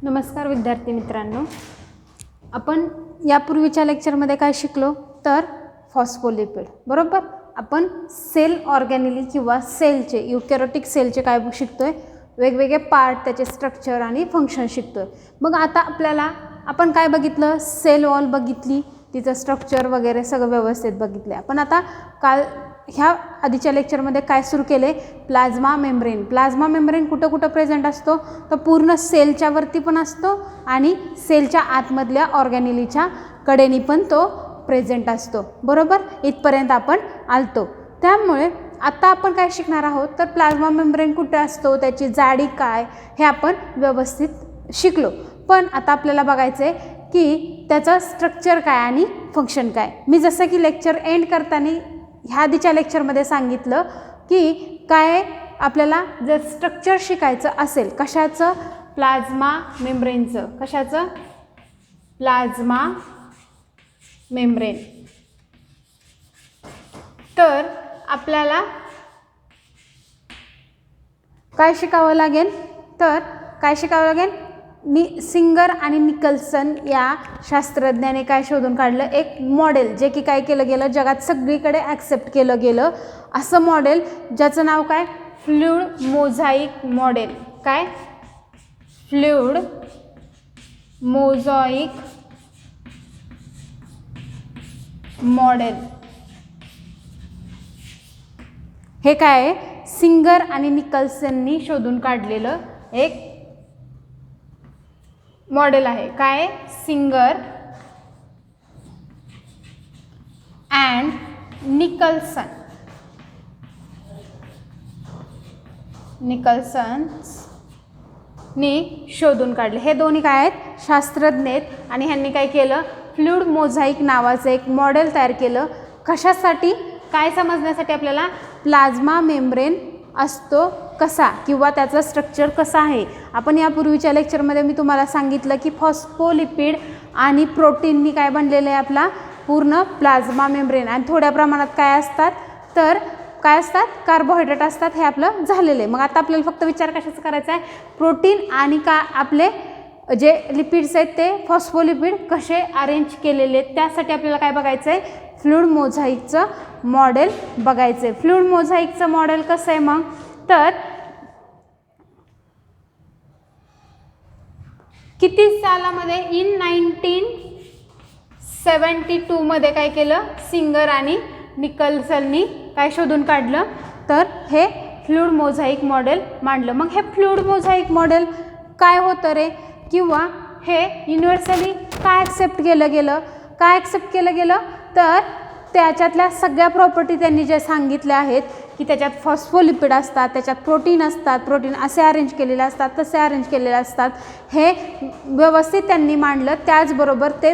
नमस्कार विद्यार्थी मित्रांनो, आपण यापूर्वीच्या लेक्चरमध्ये काय शिकलो तर फॉस्फोलिपिड बरोबर. आपण सेल ऑर्गॅनिली किंवा सेलचे युकॅरियोटिक सेलचे काय शिकतोय, वेगवेगळे पार्ट, त्याचे स्ट्रक्चर आणि फंक्शन शिकतोय. मग आता आपण काय बघितलं, सेल वॉल बघितली, तिचं स्ट्रक्चर वगैरे सगळं व्यवस्थित बघितले. आपण आता काल ह्या आधीच्या लेक्चरमध्ये काय सुरू केले, प्लाझ्मा मेम्ब्रेन. प्लाझ्मा मेम्ब्रेन कुठं कुठं प्रेझेंट असतो तर पूर्ण सेलच्या वरती पण असतो आणि सेलच्या आतमधल्या ऑर्गॅनिलीच्या कडेनी पण तो प्रेझेंट असतो बरोबर. इथपर्यंत आपण आलतो. त्यामुळे आता आपण काय शिकणार आहोत तर प्लाझ्मा मेम्ब्रेन कुठे असतो, त्याची जाडी काय, हे आपण व्यवस्थित शिकलो. पण आता आपल्याला बघायचं आहे की त्याचं स्ट्रक्चर काय आणि फंक्शन काय. मी जसं की लेक्चर एंड करताना ह्या आधीच्या लेक्चरमध्ये सांगितलं की काय आपल्याला जर स्ट्रक्चर शिकायचं असेल कशाचं, प्लाझ्मा मेम्ब्रेनचं. कशाचं? Plasma membrane. तर आपल्याला काय शिकावं लागेल सिंगर आणि निकल्सन या शास्त्रज्ञाने काय शोधून काढलं, एक मॉडेल जे की काय केलं गेलं, जगात सगळीकडे ॲक्सेप्ट केलं गेलं असं मॉडेल, ज्याचं नाव काय, फ्लुइड मोझाईक मॉडेल. काय? Fluid mosaic model. हे काय आहे, सिंगर आणि निकल्सननी शोधून काढलेलं एक मॉडेल आहे. काय? सिंगर अँड निकल्सननी शोधून काढले. हे दोन्ही काय आहेत, शास्त्रज्ञ आहेत आणि ह्यांनी काय केलं, फ्लुइड मोझाईक नावाचं एक मॉडेल तयार केलं. कशासाठी? काय समजण्यासाठी, आपल्याला प्लाझ्मा मेम्ब्रेन असतो कसा किंवा त्याचं स्ट्रक्चर कसं आहे. आपण यापूर्वीच्या लेक्चरमध्ये मी तुम्हाला सांगितलं की फॉस्फोलिपिड आणि प्रोटीननी काय बनलेलं आहे, आपला पूर्ण प्लाझ्मा मेम्ब्रेन. आणि थोड्या प्रमाणात काय असतात तर कार्बोहायड्रेट असतात. हे आपलं झालेलं आहे. मग आता आपल्याला फक्त विचार कशाचा करायचा आहे, प्रोटीन आणि आपले जे लिपिड्स आहेत ते फॉस्फोलिपिड कसे अरेंज केलेले आहेत, त्यासाठी आपल्याला काय बघायचं आहे, फ्लुइड मोझाईकचं मॉडेल बघायचं आहे. फ्लुइड मोझाईकचं मॉडेल कसं आहे मग तर किती सालामध्ये, इन 1972 मध्ये काय केलं, सिंगर आणि निकल्सननी काय शोधून काढलं तर हे फ्लुइड मोझाईक मॉडेल मांडलं. मग हे फ्लुइड मोझाईक मॉडेल काय होतं रे, किंवा हे युनिव्हर्सली काय ॲक्सेप्ट केलं गेलं तर त्याच्यातल्या सगळ्या प्रॉपर्टी त्यांनी जे सांगितल्या आहेत की त्याच्यात फॉस्फोलिपिड असतात, त्याच्यात प्रोटीन असतात, प्रोटीन असे अरेंज केलेले असतात, तसे अरेंज केलेले असतात, हे व्यवस्थित त्यांनी मांडलं. त्याचबरोबर ते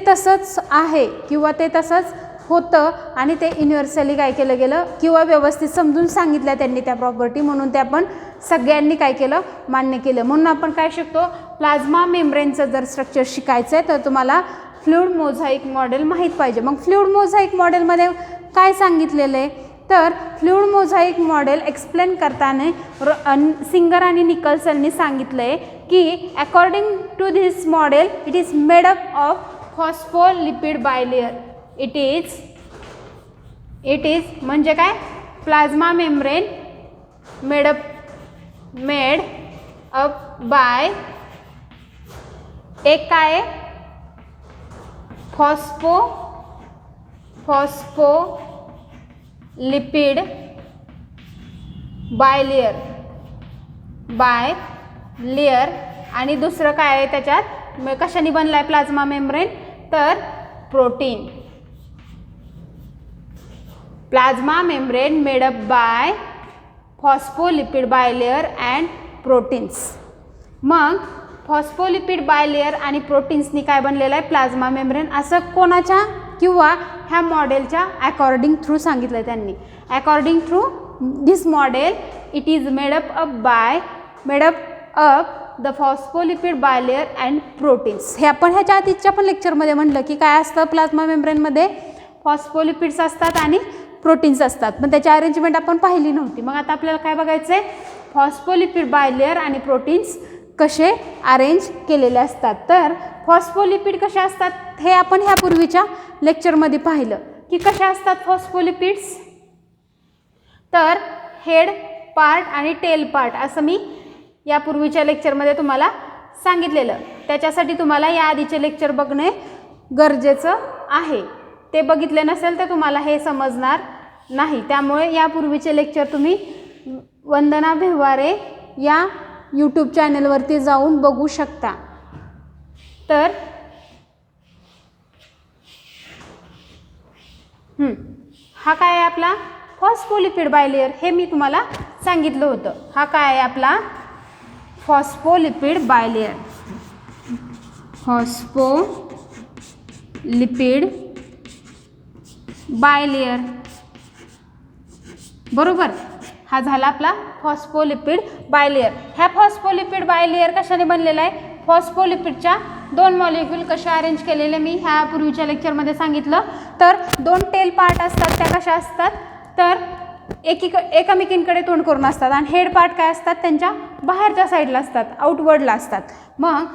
तसंच आहे किंवा ते तसंच होतं आणि ते युनिव्हर्सली काय केलं गेलं किंवा व्यवस्थित समजून सांगितल्या त्यांनी त्या प्रॉपर्टी, म्हणून ते आपण सगळ्यांनी काय केलं, मान्य केलं. म्हणून आपण काय शिकतो, प्लाझ्मा मेम्ब्रेनचं जर स्ट्रक्चर शिकायचं आहे तर तुम्हाला फ्लुइड मोझाईक मॉडेल माहीत पाहिजे. मग फ्लुइड मोझाईक मॉडेलमध्ये काय सांगितलेलं आहे तर फ्लुइड मोझाईक मॉडेल एक्सप्लेन करताना सिंगर आणि निकल्सननी सांगितलं आहे की according to this model it is made up of phospholipid bilayer. It is म्हणजे काय, plasma membrane made up by एक काय फॉस्फोलिपिड बायलेयर आणि दुसरं काय आहे त्याच्यात, कशाने बनला आहे प्लाझ्मा मेम्ब्रेन तर protein. Plasma membrane made up bye phospholipid bilayer and proteins. मग फॉस्फोलिपिड बायलेयर आणि प्रोटीन्सनी काय बनलेलं आहे, प्लाझ्मा मेम्ब्रेन. असं कोणाच्या किंवा ह्या मॉडेलच्या अकॉर्डिंग थ्रू सांगितलं आहे त्यांनी. According through this model it is made up the phospholipid bilayer and proteins. हे आपण ह्याच्या आधीच्या पण लेक्चरमध्ये म्हटलं की काय असतं प्लाझ्मा मेम्ब्रेनमध्ये, फॉस्फोलिपिड्स असतात आणि प्रोटीन्स असतात, पण त्याची अरेंजमेंट आपण पाहिली नव्हती. मग आता आपल्याला काय बघायचं आहे, फॉस्फोलिपिड बायलेयर आणि प्रोटीन्स कसे अरेंज केलेले असतात. तर फॉस्फोलिपिड कसे असतात हे आपण ह्यापूर्वीच्या लेक्चरमध्ये पाहिलं की कशा असतात फॉस्फोलिपिड्स. तर हेड पार्ट आणि टेल पार्ट असं मी यापूर्वीच्या लेक्चरमध्ये तुम्हाला सांगितलेलं. त्याच्यासाठी तुम्हाला या आधीचे लेक्चर बघणे गरजेचं आहे. ते बघितले नसेल तर तुम्हाला हे समजणार नाही. त्यामुळे यापूर्वीचे लेक्चर तुम्ही वंदना भिवारे या यूट्यूब चॅनलवरती जाऊन बघू शकता. तर हा काय आहे आपला फॉस्फोलिपिड बायलेयर, हे मी तुम्हाला सांगितलं होतं. हा काय आहे आपला फॉस्फोलिपिड बायलेयर. फॉस्फोलिपिड बायलेयर बरोबर. हा झाला आपला फॉस्फोलिपिड बायलेयर. ह्या फॉस्फोलिपिड बायलेयर कशाने बनलेला आहे, फॉस्फोलिपिडच्या 2 मॉलिक्यूल कशा अरेंज केलेले मी ह्या पूर्वीच्या लेक्चरमध्ये सांगितलं. तर 2 टेल पार्ट असतात, त्या कशा असतात तर एकामेकींकडे तोंड करून असतात आणि हेड पार्ट काय असतात त्यांच्या बाहेरच्या साईडला असतात, आउटवर्डला असतात. मग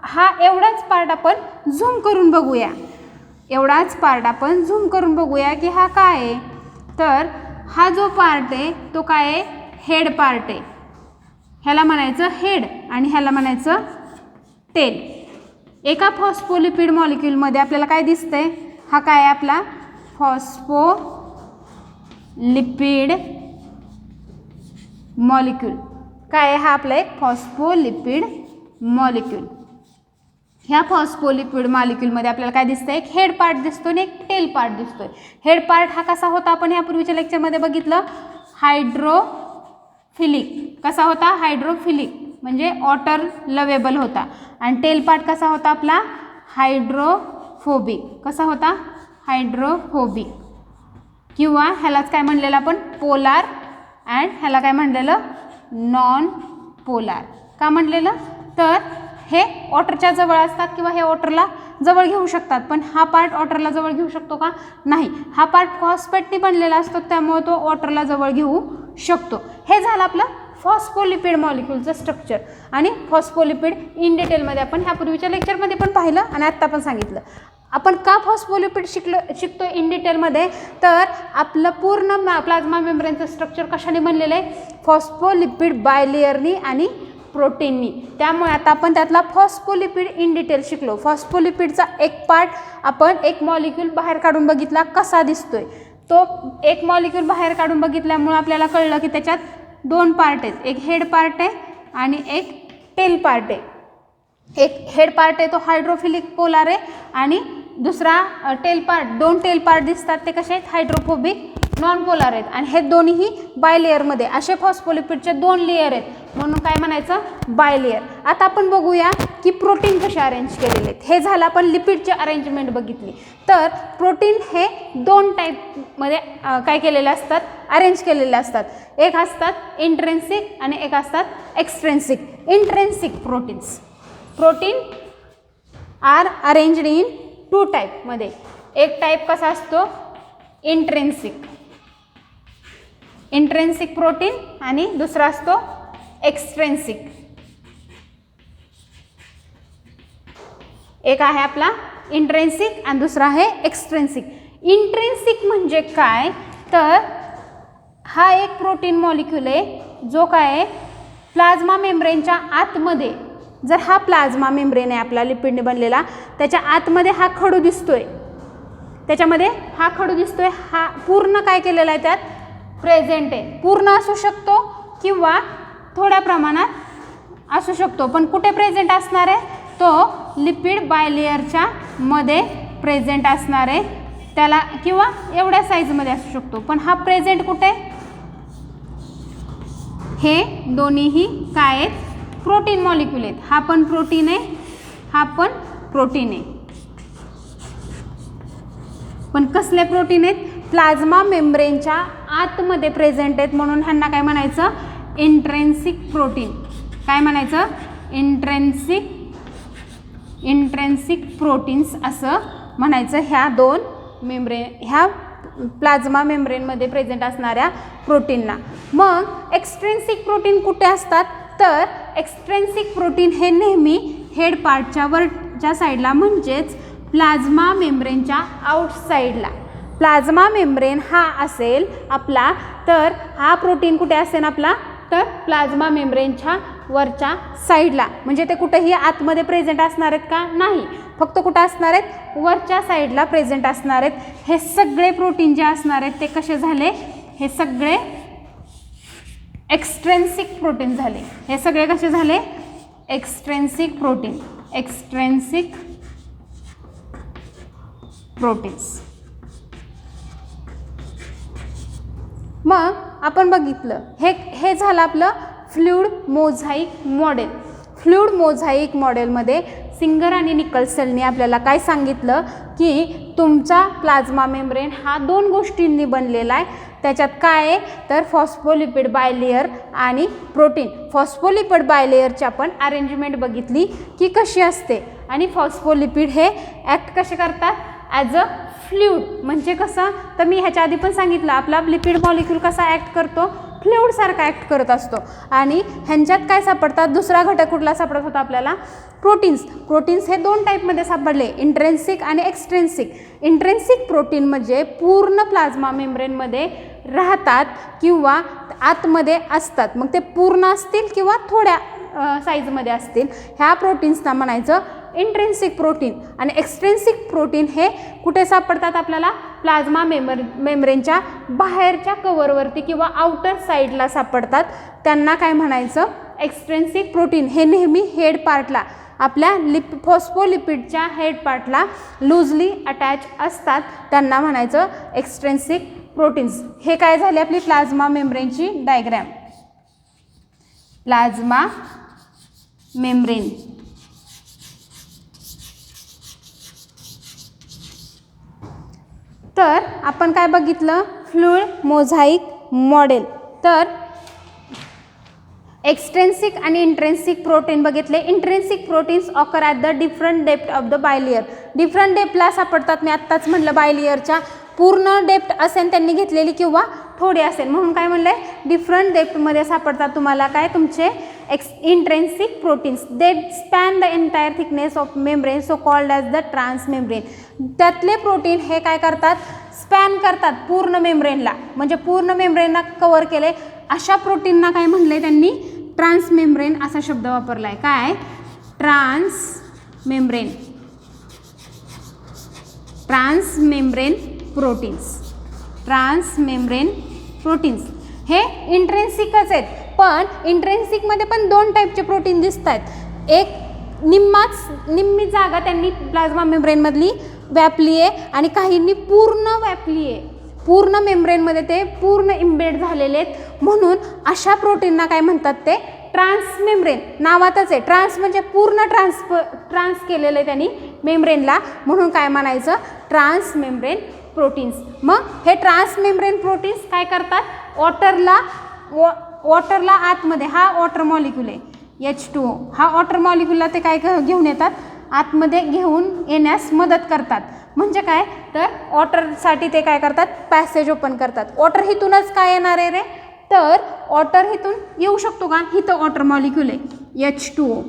हा एवढाच पार्ट आपण झूम करून बघूया. एवढाच पार्ट आपण झूम करून बघूया की हा काय आहे. तर हा जो पार्ट आहे तो काय आहे, हेड पार्ट आहे. ह्याला म्हणायचं हेड आणि ह्याला म्हणायचं टेल. एका फॉस्फोलिपिड मॉलिक्यूलमध्ये आपल्याला काय दिसतंय, हा काय आहे आपला फॉस्फोलिपिड मॉलिक्यूल. काय आहे हा आपला एक फॉस्फोलिपिड मॉलिक्यूल. ह्या फॉस्फोलिपिड मॉलिक्यूलमध्ये आपल्याला काय दिसतंय, एक हेड पार्ट दिसतोय आणि एक टेल पार्ट दिसतोय. हेड पार्ट हा कसा होता आपण यापूर्वीच्या लेक्चरमध्ये बघितलं, हायड्रोफिलिक. कसा होता, हायड्रोफिलिक म्हणजे वॉटर लवेबल होता. आणि टेल पार्ट कसा होता आपला हायड्रोफोबिक. कसा होता, हायड्रोफोबिक. किंवा ह्यालाच काय म्हणलेलं आपण पोलार अँड ह्याला काय म्हणलेलं नॉन पोलार. का म्हणलेलं, तर हे वॉटरच्या जवळ असतात किंवा हे वॉटरला जवळ घेऊ शकतात. पण हा पार्ट वॉटरला जवळ घेऊ शकतो का, नाही. हा पार्ट फॉस्फेटने बनलेला असतो त्यामुळे तो वॉटरला जवळ घेऊ शकतो. हे झालं आपलं फॉस्फोलिपिड मॉलिक्यूलचं स्ट्रक्चर. आणि फॉस्फोलिपिड इन डिटेलमध्ये आपण ह्यापूर्वीच्या लेक्चरमध्ये पण पाहिलं आणि आत्ता पण सांगितलं. आपण का फॉस्फोलिपिड शिकतो इन डिटेलमध्ये, तर आपलं पूर्ण प्लाझ्मा मेम्ब्रेनचं स्ट्रक्चर कशाने बनलेलं आहे, फॉस्फोलिपिड बायलेयरनी आणि प्रोटीननी. त्यामुळे आता आपण त्यातला फॉस्फोलिपिड इन डिटेल शिकलो. फॉस्फोलिपिडचा एक पार्ट आपण एक मॉलिक्यूल बाहेर काढून बघितला कसा दिसतोय. तो एक मॉलिक्यूल बाहेर काढून बघितल्यामुळे आपल्याला कळलं की त्याच्यात 2 पार्ट आहेत, एक हेड पार्ट आहे आणि एक टेल पार्ट आहे. एक हेड पार्ट आहे तो हायड्रोफिलिक पोलार आहे आणि दुसरा टेल पार्ट, 2 टेल पार्ट दिसतात ते कसे आहेत, हायड्रोफोबिक नॉन पोलार आहेत. आणि हे दोन्हीही बायलेयरमध्ये, असे फॉस्फोलिपिडचे 2 लेयर आहेत म्हणून काय म्हणायचं बायलेयर. आता आपण बघूया की प्रोटीन कसे अरेंज केलेले आहेत. हे झालं आपण लिपिडची अरेंजमेंट बघितली. तर प्रोटीन हे 2 टाईपमध्ये काय केलेले असतात, अरेंज केलेले असतात. एक असतात इंट्रेन्सिक आणि एक असतात extrinsic. Intrinsic protein are arranged in 2 टाईपमध्ये. एक टाईप कसा असतो इंट्रेन्सिक प्रोटीन आणि दुसरा असतो एक्सट्रेन्सिक. एक आहे आपला इंट्रेन्सिक आणि दुसरा आहे एक्सट्रेन्सिक. इंट्रेन्सिक म्हणजे काय, तर हा एक प्रोटीन मॉलिक्यूल आहे जो काय आहे प्लाझ्मा मेम्ब्रेनच्या आतमध्ये. जर हा प्लाझ्मा मेम्ब्रेन आहे आपला लिपिडने बनलेला, त्याच्या आतमध्ये हा खडू दिसतोय, त्याच्यामध्ये हा खडू दिसतोय, हा पूर्ण काय केलेला आहे त्यात प्रेझेंट आहे. पूर्ण असू शकतो किंवा थोड्या प्रमाणात असू शकतो. पण कुठे प्रेझेंट असणार आहे, तो लिपिड बायलेयरच्या मध्ये प्रेझेंट असणार आहे त्याला, किंवा एवढ्या साईजमध्ये असू शकतो. पण हा प्रेझेंट कुठे, हे दोन्हीही काय आहेत प्रोटीन मॉलिक्यूल आहेत. हा पण प्रोटीन आहे, हा पण प्रोटीन आहे. पण कसले प्रोटीन आहेत, प्लाझ्मा मेम्ब्रेनच्या आतमध्ये प्रेझेंट आहेत म्हणून ह्यांना काय म्हणायचं इंट्रेन्सिक प्रोटीन. काय म्हणायचं इंट्रेन्सिक प्रोटीन्स असं म्हणायचं ह्या 2 ह्या प्लाझ्मा मेम्ब्रेनमध्ये प्रेझेंट असणाऱ्या प्रोटीनला. मग एक्सट्रेन्सिक प्रोटीन कुठे असतात, तर एक्स्ट्रेन्सिक प्रोटीन हे नेहमी हेड पार्टच्या वरच्या साईडला म्हणजेच प्लाझ्मा मेम्ब्रेनच्या आउटसाईडला, प्लाझ्मा मेम्ब्रेन हा असेल आपला, तर हा प्रोटीन कुठे असेल आपला, तर प्लाझ्मा मेम्ब्रेनच्या वरच्या साईडला, म्हणजे ते कुठेही आतमध्ये प्रेझेंट असणार आहेत का, नाही, फक्त कुठं असणार आहेत, वरच्या साईडला प्रेझेंट असणार आहेत. हे सगळे प्रोटीन जे असणार आहेत ते कसे झाले, हे सगळे एक्स्ट्रेन्सिक प्रोटीन झाले. हे सगळे कसे झाले, एक्स्ट्रेन्सिक प्रोटीन, एक्स्ट्रेन्सिक प्रोटीन्स. मग आपण बघितलं हे झालं आपलं fluid mosaic model. Fluid mosaic मॉडेलमध्ये सिंगर आणि निकल्सनने आपल्याला काय सांगितलं की तुमचा प्लाझ्मा मेम्ब्रेन हा 2 गोष्टींनी बनलेला आहे. त्याच्यात काय आहे, तर फॉस्फोलिपिड बायलेयर आणि प्रोटीन. फॉस्फोलिपिड बायलेयरची आपण अरेंजमेंट बघितली की कशी असते, आणि फॉस्फोलिपिड हे ॲक्ट कसे करतात, ॲज अ फ्लूइड. म्हणजे कसं, तर मी ह्याच्या आधी पण सांगितलं आपला लिपिड मॉलिक्यूल कसा ॲक्ट करतो, फ्लूइडसारखा ॲक्ट करत असतो. आणि ह्यांच्यात काय सापडतात, दुसरा घटक कुठला सापडत होता आपल्याला, प्रोटीन्स. प्रोटीन्स हे 2 टाईपमध्ये सापडले, इंट्रेन्सिक आणि एक्स्ट्रेन्सिक. इंट्रेन्सिक प्रोटीन म्हणजे पूर्ण प्लाझ्मा मेम्ब्रेनमध्ये राहतात किंवा आतमध्ये असतात, मग ते पूर्ण असतील किंवा थोड्या साईजमध्ये असतील, ह्या प्रोटीन्सना म्हणायचं इंट्रेन्सिक प्रोटीन. आणि एक्स्ट्रेन्सिक प्रोटीन हे कुठे सापडतात आपल्याला, प्लाझ्मा मेम्ब्रेनच्या बाहेरच्या कवरवरती किंवा आउटर साईडला सापडतात, त्यांना काय म्हणायचं, एक्स्ट्रेन्सिक प्रोटीन. हे नेहमी हेड पार्टला, आपल्या फॉस्फोलिपिडच्या हेड पार्टला लूजली अटॅच असतात, त्यांना म्हणायचं एक्स्ट्रेन्सिक प्रोटीन्स. हे काय झाले आपली प्लाझ्मा मेम्ब्रेनची डायग्रॅम. प्लाझ्मा मेम्ब्रेन, तर आपण काय बघितलं, फ्लूइड मोझाईक मॉडेल. तर एक्स्ट्रेन्सिक आणि इंट्रेन्सिक प्रोटीन बघितले. Intrinsic proteins occur at the different depth of the bilayer. Different डेप्थला सापडतात, मी आत्ताच म्हटलं बायलेयरच्या पूर्ण डेप्थ असेल त्यांनी घेतलेली किंवा थोडी असेल, म्हणून काय म्हणलं आहे, डिफरंट डेप्थमध्ये सापडतात तुम्हाला काय, तुमचे intrinsic proteins. They span the entire thickness of membrane, so called as the trans membrane. त्यातले प्रोटीन हे काय करतात, स्पॅन करतात पूर्ण मेम्ब्रेनला, म्हणजे पूर्ण मेम्ब्रेनला कव्हर केले, अशा प्रोटीनना काय म्हणले त्यांनी, ट्रान्स मेम्ब्रेन असा शब्द वापरला आहे. काय, trans membrane, trans membrane proteins. Trans membrane proteins हे इंट्रेन्सिकच आहेत, पण इंट्रेन्सिकमध्ये पण 2 टाईपचे प्रोटीन दिसत आहेत. एक निम्मी जागा त्यांनी प्लाझ्मा मेम्ब्रेनमधली व्यापली आहे आणि काहींनी पूर्ण व्यापली आहे, पूर्ण मेम्ब्रेनमध्ये ते पूर्ण इम्बेड झालेले आहेत, म्हणून अशा प्रोटीनना काय म्हणतात, ते ट्रान्स मेम्ब्रेन. नावातच आहे, ट्रान्स म्हणजे पूर्ण ट्रान्स केलेलं आहे त्यांनी मेम्ब्रेनला, म्हणून काय म्हणायचं, ट्रान्स मेम्ब्रेन प्रोटीन्स. मग हे ट्रान्स मेम्ब्रेन प्रोटीन्स काय करतात, वॉटरला आतमध्ये, हा वॉटर मॉलिक्यूल आहे H2O, हा वॉटर मॉलिक्यूलला ते काय घेऊन येतात, आतमध्ये घेऊन येण्यास मदत करतात. म्हणजे काय, तर वॉटरसाठी ते काय करतात, पॅसेज ओपन करतात. वॉटर हिथूनच काय येणार आहे रे, तर वॉटर हिथून येऊ शकतो का, हिथं वॉटर मॉलिक्यूल आहे H2O,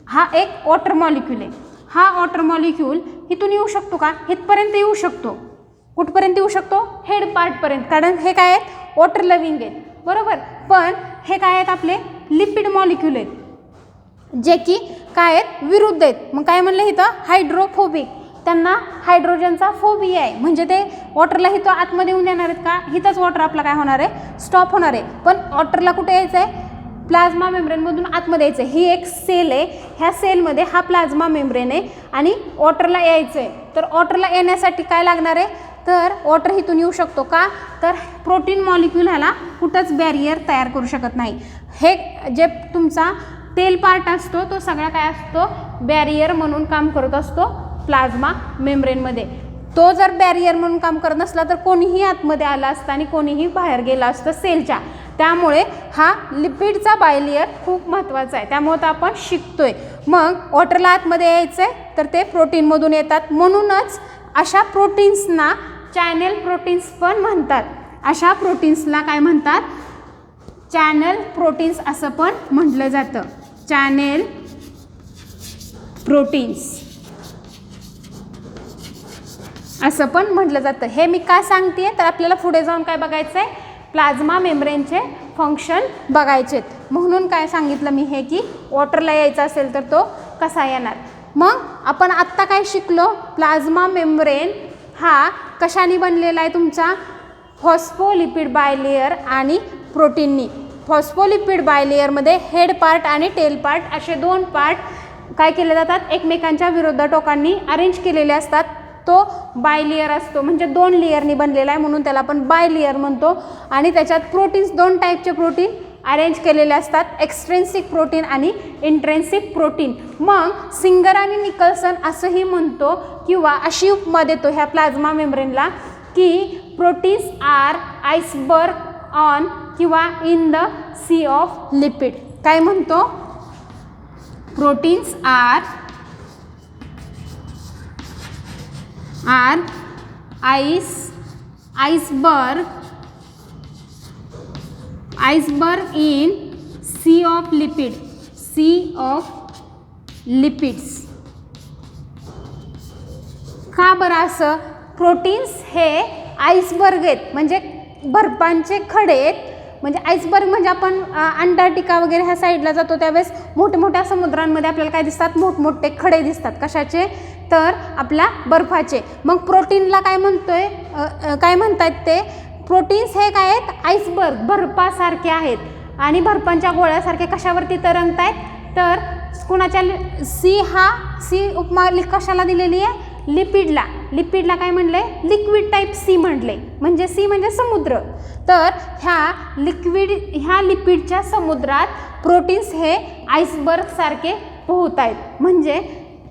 हा एक वॉटर मॉलिक्यूल आहे. हा वॉटर मॉलिक्यूल इथून येऊ शकतो का, इथपर्यंत येऊ शकतो. कुठपर्यंत येऊ शकतो, हेड पार्टपर्यंत, कारण हे काय आहेत, वॉटर लविंग आहेत, बरोबर. पण हे काय आहेत, आपले लिपिड मॉलिक्यूल आहेत, जे की काय आहेत, विरुद्ध आहेत. मग काय म्हणलं इथं, हायड्रोफोबिक, त्यांना हायड्रोजनचा फोबिया आहे, म्हणजे ते वॉटरला इथं आतमध्ये येऊन देणार आहेत का, इथंच वॉटर आपला काय होणार आहे, स्टॉप होणार आहे. पण वॉटरला कुठे यायचं आहे, प्लाझ्मा मेम्ब्रेनमधून आतमध्ये यायचं आहे. ही एक सेल आहे, ह्या सेलमध्ये हा प्लाझ्मा मेम्ब्रेन आहे आणि वॉटरला यायचं आहे. तर वॉटरला येण्यासाठी काय लागणार आहे, तर वॉटर इथून येऊ शकतो का, तर प्रोटीन मॉलिक्यूल ह्याला कुठंच बॅरियर तयार करू शकत नाही. हे जे तुमचा तेल पार्ट असतो तो सगळा काय असतो, बॅरियर म्हणून काम करत असतो प्लाझ्मा मेम्ब्रेनमध्ये. तो जर बॅरियर म्हणून काम करत नसला तर कोणीही आतमध्ये आला असता आणि कोणीही बाहेर गेला असतं सेलच्या. त्यामुळे हा लिपिडचा बायलेयर खूप महत्त्वाचा आहे, त्यामुळे तर आपण शिकतोय. मग वॉटरला आतमध्ये यायचं आहे तर ते प्रोटीनमधून येतात, म्हणूनच अशा प्रोटीन्सना चॅनेल प्रोटीन्स पण म्हणतात. अशा प्रोटीन्सला काय म्हणतात, चॅनल प्रोटीन्स असं पण म्हटलं जातं. चॅनेल प्रोटीन्स असं पण म्हटलं जातं. हे मी काय सांगते तर आपल्याला पुढे जाऊन काय बघायचं आहे, प्लाझ्मा मेम्ब्रेनचे फंक्शन बघायचे. म्हणून काय सांगितलं मी हे की वॉटरला यायचं असेल तर तो कसा येणार. मग आपण आत्ता काय शिकलो, प्लाझ्मा मेम्ब्रेन हा कशाने बनलेला आहे तुमचा, फॉस्फोलिपिड बायलेयर आणि प्रोटीननी. फॉस्फोलिपिड बायलेयरमध्ये हेड पार्ट आणि टेल पार्ट असे दोन पार्ट काय केले जातात, एकमेकांच्या विरुद्ध टोकांनी अरेंज केलेले असतात. तो बायलेयर असतो, म्हणजे दोन लेयरनी बनलेला आहे म्हणून त्याला आपण बायलेयर म्हणतो. आणि त्याच्यात प्रोटीन्स, दोन टाईपचे प्रोटीन अरेंज केलेले असतात, एक्स्ट्रेन्सिक प्रोटीन आणि इंट्रेन्सिक प्रोटीन. मग सिंगर आणि निकल्सन असंही म्हणतो किंवा अशी उपमा देतो ह्या प्लाझ्मा मेम्ब्रेनला की प्रोटीन्स आर आइसबर्ग ऑन किंवा in the sea of lipid. काय म्हणतो, proteins are iceberg in sea of lipids. का बरं असं, प्रोटीन्स हे आइसबर्ग आहेत, म्हणजे बर्फांचे खडे आहेत. म्हणजे आइसबर्ग म्हणजे आपण अंटार्क्टिका वगैरे ह्या साईडला जातो त्यावेळेस मोठ्या मोठ्या समुद्रांमध्ये आपल्याला काय दिसतात, मोठमोठे खडे दिसतात. कशाचे, तर आपल्या बर्फाचे. मग प्रोटीनला काय म्हणतोय, काय म्हणतात ते, प्रोटीन्स हे काय आहेत, आइसबर्ग बर्फासारखे आहेत आणि बर्फांच्या गोळ्यासारखे कशावरती तरंगत आहेत, तर कुणाच्या, सी उपमा कशाला दिलेली आहे, लिपिडला. लिपिडला काय म्हणले, लिक्विड टाईप सी म्हटले, म्हणजे सी म्हणजे समुद्र. तर ह्या लिपिडच्या समुद्रात प्रोटीन्स हे आइसबर्ग सारखे पोहत आहेत. म्हणजे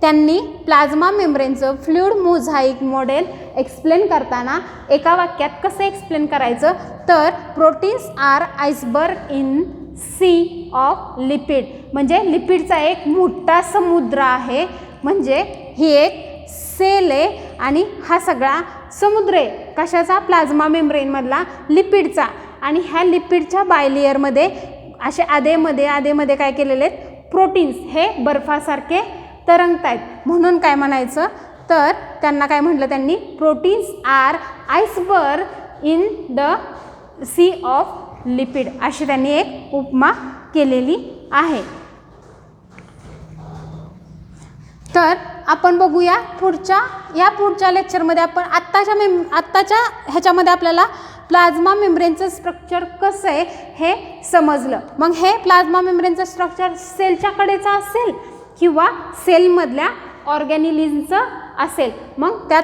त्यांनी प्लाझ्मा मेम्ब्रेनचं फ्लुइड मोझाईक मॉडेल एक्सप्लेन करताना एका वाक्यात कसं एक्सप्लेन करायचं, तर proteins are iceberg in sea of lipid. म्हणजे लिपिडचा एक मोठा समुद्र आहे, म्हणजे ही एक सेल आहे आणि हा सगळा समुद्र आहे. कशाचा, प्लाझ्मा मेम्ब्रेनमधला, लिपिडचा. आणि ह्या लिपिडच्या बायलेयरमध्ये असे आधेमध्ये काय केलेले आहेत, प्रोटीन्स हे बर्फासारखे तरंगत आहेत. म्हणून काय म्हणायचं, तर त्यांना काय म्हटलं त्यांनी, proteins are iceberg in the sea of lipid, अशी त्यांनी एक उपमा केलेली आहे. तर आपण बघूया पुढच्या लेक्चरमध्ये आपण आत्ताच्या ह्याच्यामध्ये आपल्याला प्लाझ्मा मेम्ब्रेनचं स्ट्रक्चर कसं आहे हे समजलं. मग हे प्लाझ्मा मेम्ब्रेनचं स्ट्रक्चर सेलच्या कडेचं असेल किंवा सेलमधल्या ऑर्गॅनिलिझमचं असेल. मग त्यात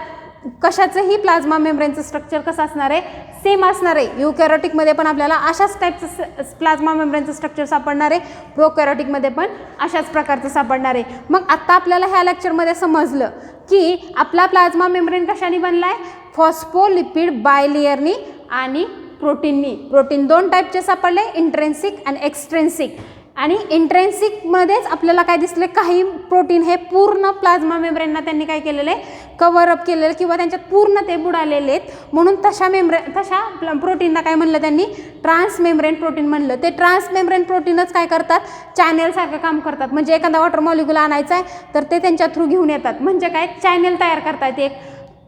कशाचंही प्लाझ्मा मेम्ब्रेनचं स्ट्रक्चर कसं असणार आहे, सेम असणार आहे. युकॅरियोटिकमध्ये पण आपल्याला अशाच टाईपचं प्लाझ्मा मेम्ब्रेनचं स्ट्रक्चर सापडणार आहे, प्रोकॅरियोटिकमध्ये पण अशाच प्रकारचं सापडणार आहे. मग आत्ता आपल्याला ह्या लेक्चरमध्ये समजलं की आपला प्लाझ्मा मेम्ब्रेन कशाने बनला आहे, फॉस्फोलिपिड बायलेयरनी आणि प्रोटीननी. प्रोटीन दोन टाईपचे सापडले, इंट्रेन्सिक आणि एक्स्ट्रेन्सिक. आणि इंट्रेन्सिकमध्येच आपल्याला काय दिसले, काही प्रोटीन हे पूर्ण प्लाझ्मा मेम्ब्रेनना त्यांनी काय केलेलं आहे, कव्हर अप केलेलं किंवा त्यांच्यात पूर्ण ते बुडालेले आहेत. म्हणून तशा प्रोटीनला काय म्हणलं त्यांनी, ट्रान्स मेम्ब्रेन प्रोटीन म्हणलं. ते ट्रान्स मेम्ब्रेन प्रोटीनच काय करतात, चॅनेलसारखं काम करतात. म्हणजे एखादा वॉटर मॉलिक्यूल आणायचा आहे तर ते त्यांच्या थ्रू घेऊन येतात. म्हणजे काय, चॅनेल तयार करतात, एक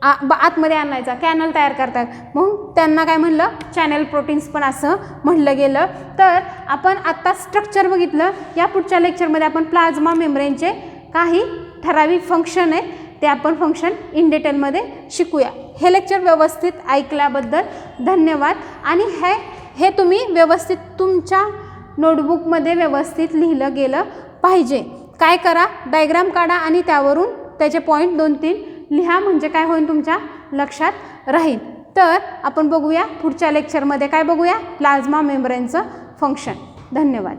आतमध्ये आणायचा कॅनल तयार करतात. मग त्यांना काय म्हणलं, चॅनल प्रोटीन्स पण असं म्हणलं गेलं. तर आपण आत्ता स्ट्रक्चर बघितलं. या पुढच्या लेक्चरमध्ये आपण प्लाझ्मा मेम्ब्रेनचे काही ठराविक फंक्शन आहेत ते आपण फंक्शन इन डिटेलमध्ये शिकूया. हे लेक्चर व्यवस्थित ऐकल्याबद्दल धन्यवाद. आणि हे तुम्ही व्यवस्थित तुमच्या नोटबुकमध्ये व्यवस्थित लिहिलं गेलं पाहिजे. काय करा, डायग्राम काढा आणि त्यावरून त्याचे पॉईंट 2-3 लिहा, म्हणजे काय होईल, तुमच्या लक्षात राहील. तर आपण बघूया पुढच्या लेक्चरमध्ये काय बघूया, प्लाझ्मा मेम्ब्रेनचं फंक्शन. धन्यवाद.